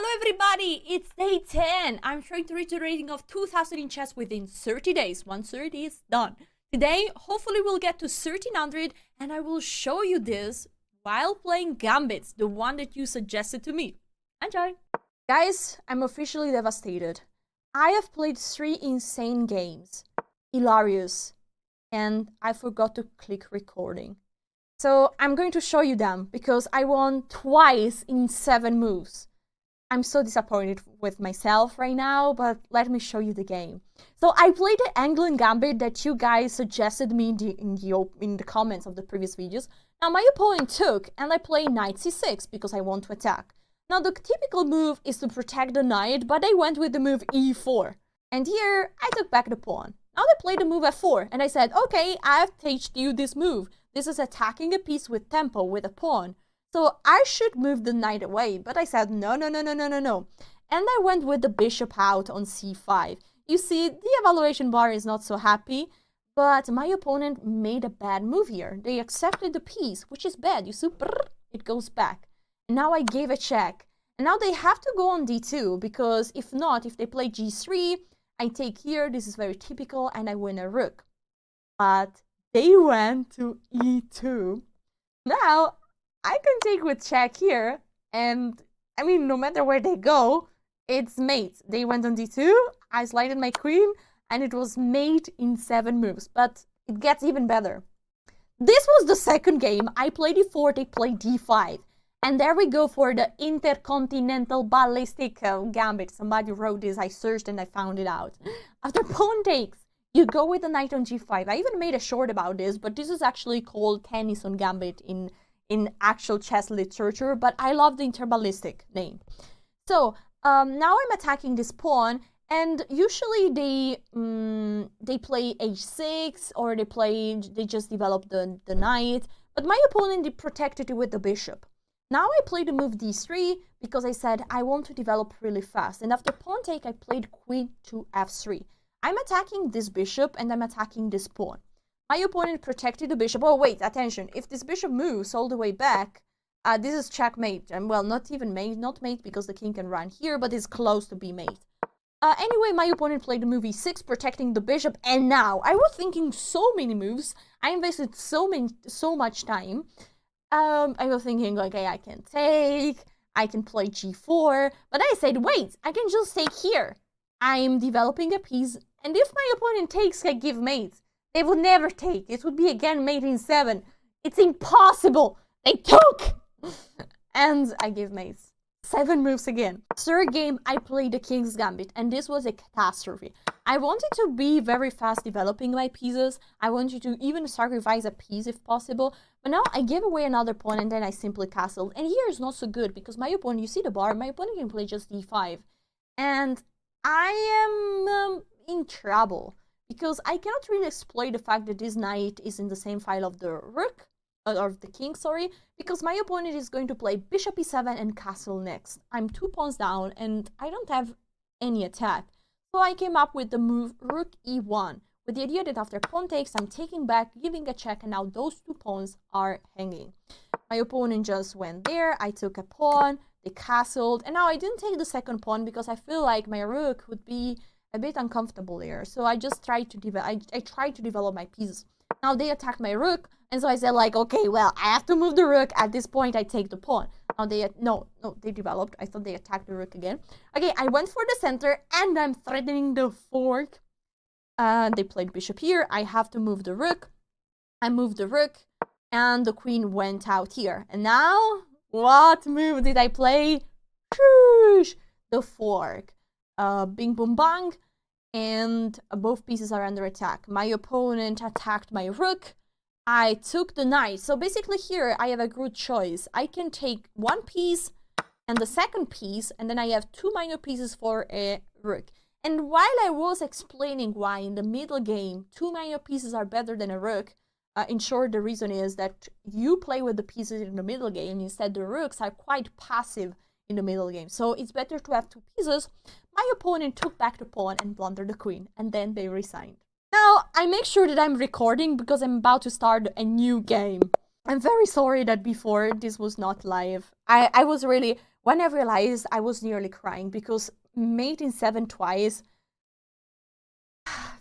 Hello everybody, it's day 10. I'm trying to reach a rating of 2000 in chess within 30 days. Once 30 is done. Today, hopefully we'll get to 1300 and I will show you this while playing Gambit, the one that you suggested to me. Enjoy! Guys, I'm officially devastated. I have played 3 insane games. Hilarious. And I forgot to click recording. So I'm going to show you them because I won twice in 7 moves. I'm so disappointed with myself right now, but let me show you the game. So I played the Englund Gambit that you guys suggested me in the comments of the previous videos. Now my opponent took, and I played knight c6 because I want to attack. Now the typical move is to protect the knight, but I went with the move e4. And here, I took back the pawn. Now they played the move f4, and I said, okay, I have taught you this move. This is attacking a piece with tempo, with a pawn. So I should move the knight away, but I said no. And I went with the bishop out on c5. You see, the evaluation bar is not so happy, but my opponent made a bad move here. They accepted the piece, which is bad. You see, it goes back. And now I gave a check. And now they have to go on d2, because if not, if they play g3, I take here, this is very typical, and I win a rook. But they went to e2. Now, I can take with check here, and I mean, no matter where they go, it's mate. They went on d2, I slided my queen, and it was mate in 7 moves. But it gets even better. This was the second game. I played e4, they played d5. And there we go for the Intercontinental Ballistic Gambit. Somebody wrote this, I searched and I found it out. After pawn takes, you go with the knight on g5. I even made a short about this, but this is actually called tennis on Gambit in actual chess literature, but I love the interballistic name. So now I'm attacking this pawn, and usually they play h6 or they just develop the knight, but my opponent protected it with the bishop. Now I played the move d3 because I said I want to develop really fast, and after pawn take I played queen to f3. I'm attacking this bishop and I'm attacking this pawn. My opponent protected the bishop. Oh wait, attention, if this bishop moves all the way back, this is checkmate. And well, not even mate, not mate because the king can run here, but it's close to be mate. Anyway, my opponent played the move e6, protecting the bishop, and now I was thinking so many moves. I invested so much time. I was thinking, okay, I can take, I can play g4, but I said, wait, I can just take here. I'm developing a piece, and if my opponent takes, I give mate. They would never take. It would be again mate in 7. It's impossible. They took! And I give mates. 7 moves again. Third game, I played the King's Gambit, and this was a catastrophe. I wanted to be very fast developing my pieces. I wanted to even sacrifice a piece if possible. But now I gave away another pawn, and then I simply castled. And here is not so good, because my opponent, you see the bar, my opponent can play just d5. And I am in trouble. Because I cannot really exploit the fact that this knight is in the same file of the rook, or the king, sorry, because my opponent is going to play bishop e7 and castle next. I'm 2 pawns down and I don't have any attack. So I came up with the move rook e1, with the idea that after pawn takes, I'm taking back, giving a check, and now those 2 pawns are hanging. My opponent just went there, I took a pawn, they castled, and now I didn't take the second pawn because I feel like my rook would be a bit uncomfortable there, so I just tried to develop my pieces. Now they attacked my rook, and so I said like, okay, well, I have to move the rook. At this point, I take the pawn. Now they developed. I thought they attacked the rook again. Okay, I went for the center, and I'm threatening the fork. They played bishop here. I have to move the rook. I moved the rook, and the queen went out here. And now, what move did I play? The fork. Bing boom bang. And both pieces are under attack. My opponent attacked my rook. I took the knight. So basically here I have a good choice. I can take one piece and the second piece, and then I have 2 minor pieces for a rook. And while I was explaining why in the middle game 2 minor pieces are better than a rook, in short, the reason is that you play with the pieces in the middle game. Instead, the rooks are quite passive in the middle game. So it's better to have 2 pieces. My opponent took back the pawn and blundered the queen, and then they resigned. Now, I make sure that I'm recording because I'm about to start a new game. I'm very sorry that before this was not live. I was really, when I realized, I was nearly crying because mate in 7 twice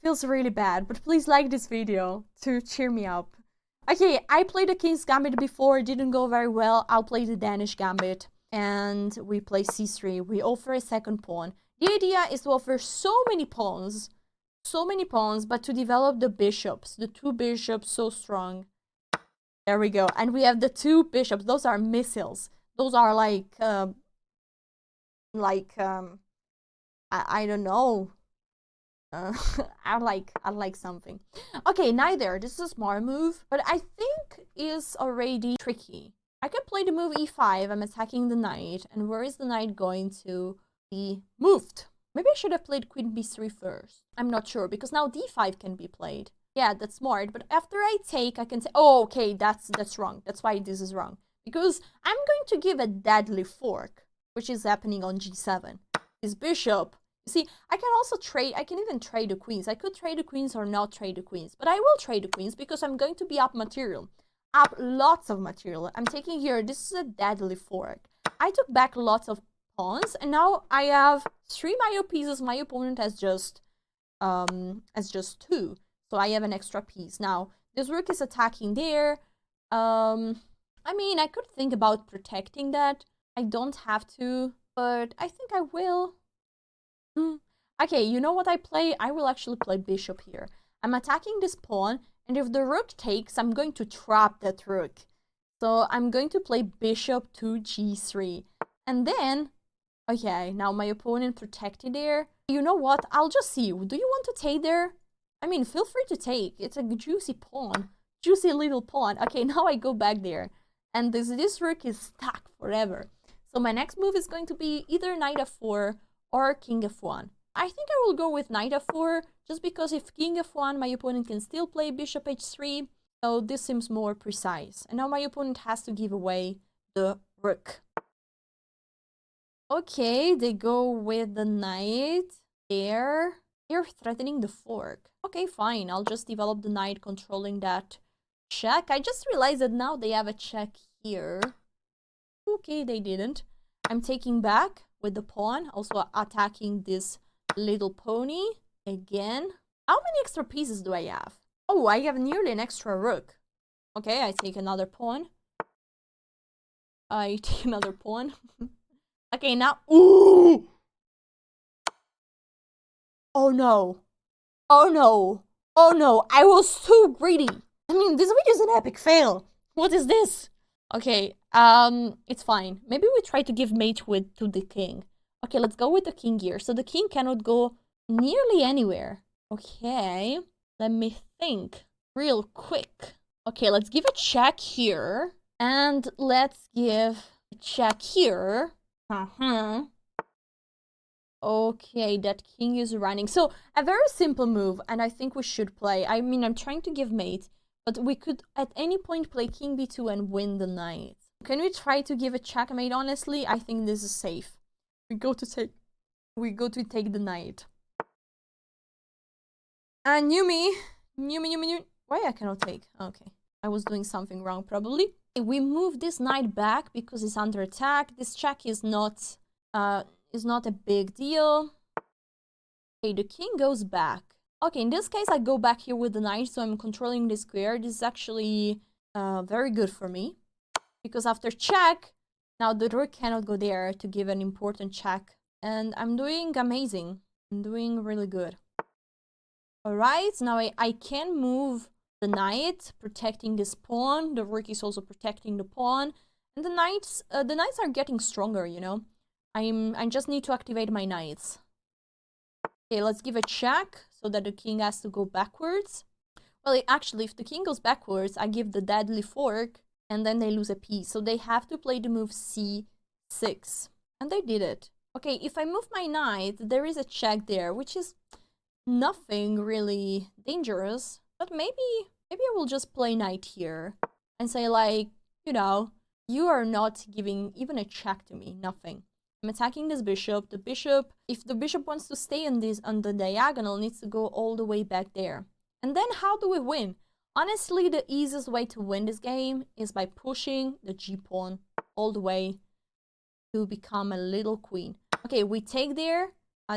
feels really bad. But please like this video to cheer me up. Okay, I played the King's Gambit before, it didn't go very well. I'll play the Danish Gambit, and we play c3. We offer a second pawn. The idea is to offer so many pawns, but to develop the bishops. The 2 bishops, so strong. There we go. And we have the 2 bishops. Those are missiles. Those are like I don't know. I like something. Okay, neither. This is a smart move, but I think is already tricky. I can play the move e5. I'm attacking the knight, and where is the knight going to be moved? Maybe I should have played queen b3 first. I'm not sure, because now d5 can be played. Yeah, that's smart, but after I take, I can say, oh, okay, that's wrong. That's why this is wrong. Because I'm going to give a deadly fork, which is happening on g7. This bishop. See, I can also trade, I can even trade the queens. I could trade the queens or not trade the queens, but I will trade the queens because I'm going to be up material. Up lots of material. I'm taking here, this is a deadly fork. I took back lots of pawns, and now I have 3 Mayo pieces. My opponent has just 2. So I have an extra piece. Now, this rook is attacking there. I mean, I could think about protecting that. I don't have to, but I think I will. Okay, you know what I play? I will actually play bishop here. I'm attacking this pawn, and if the rook takes, I'm going to trap that rook. So I'm going to play bishop to g3. And then, okay, now my opponent protected there. You know what? I'll just see. Do you want to take there? I mean, feel free to take. It's a juicy pawn. Juicy little pawn. Okay, now I go back there. And this rook is stuck forever. So my next move is going to be either knight f4 or king f1. I think I will go with knight f4, just because if king f1, my opponent can still play bishop h3, so this seems more precise. And now my opponent has to give away the rook. Okay, they go with the knight there. They're threatening the fork. Okay, fine, I'll just develop the knight controlling that check. I just realized that now they have a check here. Okay, they didn't. I'm taking back with the pawn, also attacking this little pony again. How many extra pieces do I have? Oh, I have nearly an extra rook. Okay, I take another pawn. I take another pawn. Okay, now... Ooh! Oh no. Oh no. Oh no, I was too greedy. I mean, this video is an epic fail. What is this? Okay, it's fine. Maybe we try to give mate to the king. Okay, let's go with the king here. So the king cannot go nearly anywhere. Okay, let me think real quick. Okay, let's give a check here. And let's give a check here. Okay, that king is running. So, a very simple move, and I think we should play. I mean, I'm trying to give mate, but we could at any point play king b2 and win the knight. Can we try to give a checkmate? Honestly, I think this is safe. We go to take the knight. And Yumi. Why I cannot take? Okay, I was doing something wrong probably. We move this knight back because it's under attack. This check is not a big deal. Okay, the king goes back. Okay, in this case, I go back here with the knight, so I'm controlling the square. This is actually very good for me. Because after check, now the rook cannot go there to give an important check. And I'm doing amazing. I'm doing really good. Alright, now I can move the knight, protecting this pawn. The rook is also protecting the pawn. And the knights are getting stronger, you know. I just need to activate my knights. Okay, let's give a check so that the king has to go backwards. Well, actually, if the king goes backwards, I give the deadly fork, and then they lose a piece. So they have to play the move c6. And they did it. Okay, if I move my knight, there is a check there, which is nothing really dangerous. But maybe I will just play knight here and say, like, you know, you are not giving even a check to me, nothing. I'm attacking this bishop. The bishop, if the bishop wants to stay on the diagonal, needs to go all the way back there. And then how do we win? Honestly, the easiest way to win this game is by pushing the g-pawn all the way to become a little queen. Okay, we take there.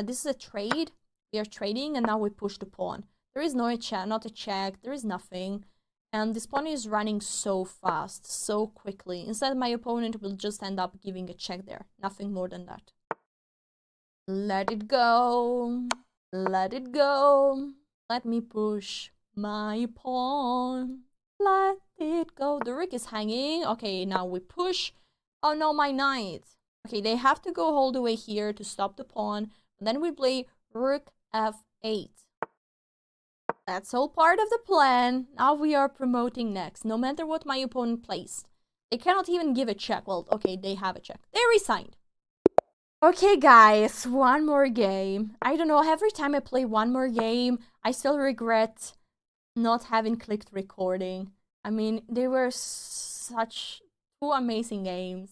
This is a trade. We are trading, and now we push the pawn. There is no check, not a check. There is nothing. And this pawn is running so fast, so quickly. Instead, my opponent will just end up giving a check there. Nothing more than that. Let it go. Let it go. Let me push my pawn. Let it go. The rook is hanging. Okay, now we push. Oh no, my knight. Okay, they have to go all the way here to stop the pawn. And then we play rook f8. That's all part of the plan. Now we are promoting next, no matter what my opponent plays. They cannot even give a check. Well, okay, they have a check. They resigned. Okay, guys, one more game. I don't know, every time I play one more game, I still regret not having clicked recording. I mean, they were such two amazing games.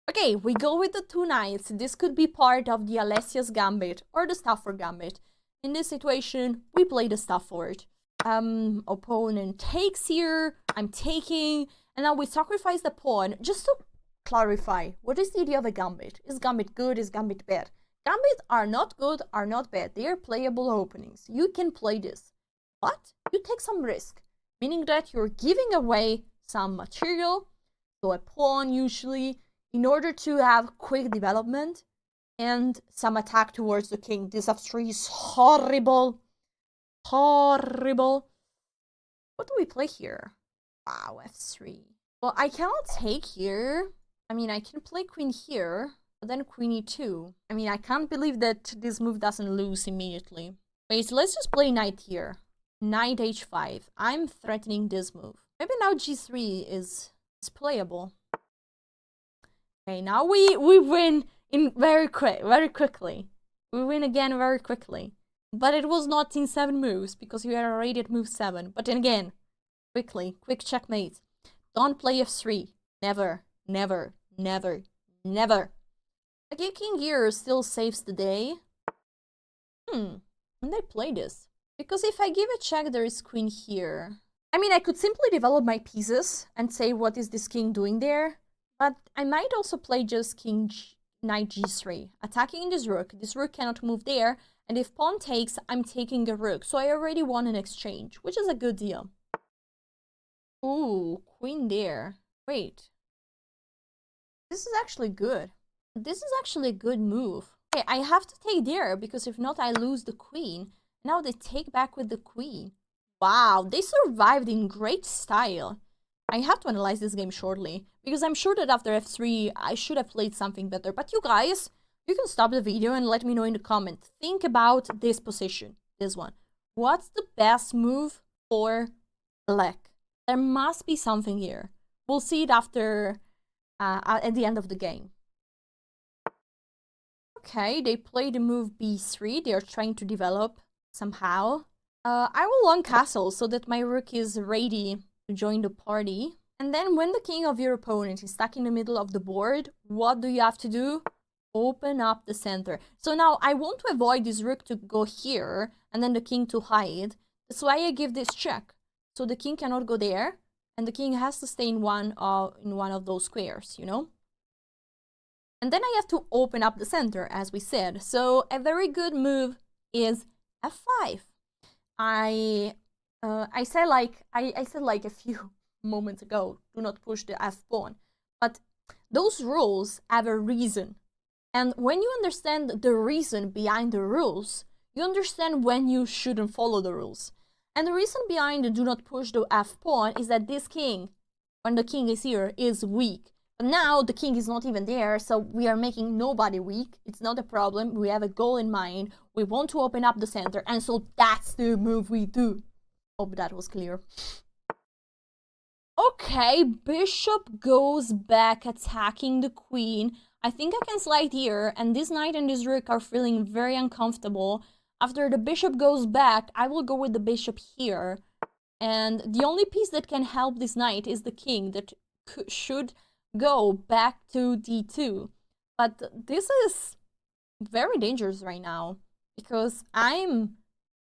Okay, we go with the two knights. This could be part of the Alessia's Gambit or the Stafford Gambit. In this situation, we play the Stafford. Opponent takes here, I'm taking, and now we sacrifice the pawn. Just to clarify, what is the idea of a Gambit? Is Gambit good? Is Gambit bad? Gambit are not good, are not bad. They are playable openings. You can play this, but you take some risk, meaning that you're giving away some material, so a pawn usually, in order to have quick development and some attack towards the king. This f3 is horrible. Horrible. What do we play here? Wow, f3. Well, I cannot take here. I mean, I can play queen here, but then queen e2. I mean, I can't believe that this move doesn't lose immediately. Wait, let's just play knight here. Knight h5. I'm threatening this move. Maybe now g3 is playable. Okay, now we win in very quickly. We win again very quickly. But it was not in 7 moves, because we are already at move 7. But then again, quickly, quick checkmate. Don't play f3. Never, never, never, never. Okay, king here still saves the day. And I play this. Because if I give a check, there is queen here. I mean, I could simply develop my pieces and say, what is this king doing there? But I might also play just knight g3, attacking this rook. This rook cannot move there, and if pawn takes, I'm taking a rook. So I already won an exchange, which is a good deal. Ooh, queen there. Wait. This is actually good. This is actually a good move. Okay, I have to take there, because if not, I lose the queen. Now they take back with the queen. Wow, they survived in great style. I have to analyze this game shortly, because I'm sure that after f3, I should have played something better. But you guys, you can stop the video and let me know in the comments. Think about this position, this one. What's the best move for black? There must be something here. We'll see it after, at the end of the game. Okay, they play the move b3. They are trying to develop somehow. I will long castle so that my rook is ready to join the party. And then when the king of your opponent is stuck in the middle of the board, what do you have to do? Open up the center. So now I want to avoid this rook to go here and then the king to hide. That's why I give this check. So the king cannot go there and the king has to stay in one of those squares, you know? And then I have to open up the center, as we said. So a very good move is f5. I said like a few moments ago, do not push the f pawn. But those rules have a reason. And when you understand the reason behind the rules, you understand when you shouldn't follow the rules. And the reason behind the do not push the f pawn is that this king, when the king is here, is weak. But now the king is not even there, so we are making nobody weak. It's not a problem. We have a goal in mind. We want to open up the center, and so that's the move we do. Hope that was clear. Okay, bishop goes back, attacking the queen. I think I can slide here, and this knight and this rook are feeling very uncomfortable. After the bishop goes back, I will go with the bishop here. And the only piece that can help this knight is the king that should go back to d2. But this is very dangerous right now, because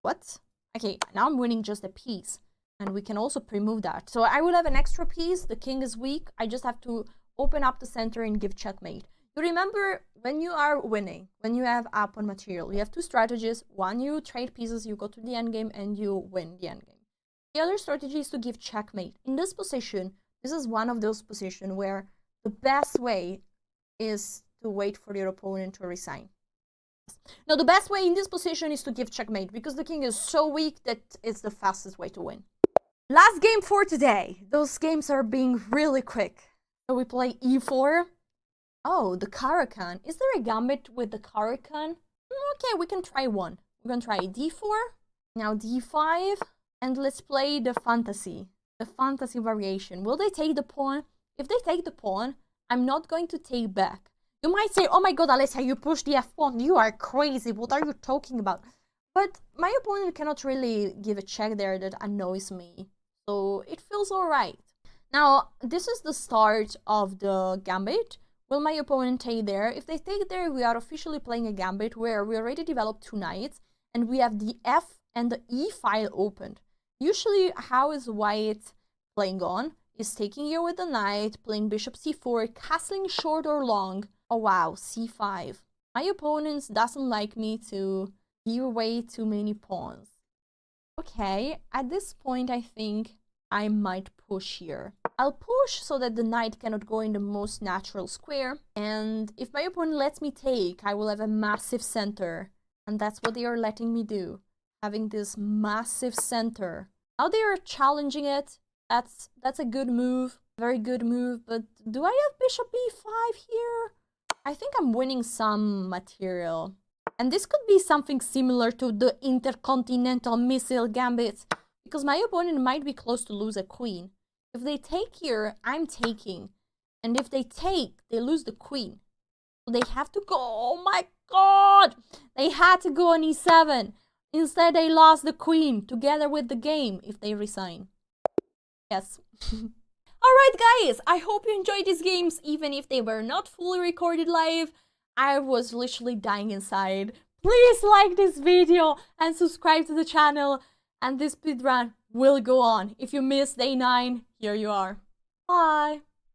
what? Okay, now I'm winning just a piece, and we can also pre-move that. So I will have an extra piece. The king is weak. I just have to open up the center and give checkmate. You remember when you are winning, when you have up on material, you have two strategies. One, you trade pieces, you go to the endgame and you win the endgame. The other strategy is to give checkmate. In this position, this is one of those positions where the best way is to wait for your opponent to resign. Now, the best way in this position is to give checkmate because the king is so weak that it's the fastest way to win. Last game for today. Those games are being really quick. So we play e4. Oh, the Caracan. Is there a gambit with the Caracan? Okay, we can try one. We're gonna try d4. Now d5. And let's play the fantasy. The fantasy variation. Will they take the pawn? If they take the pawn, I'm not going to take back. You might say, oh my god, Alessia, you pushed the f pawn. You are crazy. What are you talking about? But my opponent cannot really give a check there that annoys me. So it feels alright. Now, this is the start of the gambit. Will my opponent take there? If they take there, we are officially playing a gambit where we already developed two knights. And we have the f and the e file opened. Usually, how is white playing on? Is taking here with the knight, playing bishop c4, castling short or long. Oh wow, c5. My opponent doesn't like me to give away too many pawns. Okay, at this point I think I might push here. I'll push so that the knight cannot go in the most natural square. And if my opponent lets me take, I will have a massive center. And that's what they are letting me do. Having this massive center. Now they are challenging it. That's a good move. Very good move. But do I have bishop e5 here? I think I'm winning some material. And this could be something similar to the Intercontinental missile gambit. Because my opponent might be close to lose a queen. If they take here, I'm taking. And if they take, they lose the queen. So they have to go. Oh my god! They had to go on e7. Instead, they lost the queen together with the game if they resign. Yes. Alright guys, I hope you enjoyed these games even if they were not fully recorded live. I was literally dying inside. Please like this video and subscribe to the channel. And this speedrun will go on. If you missed day 9, here you are. Bye!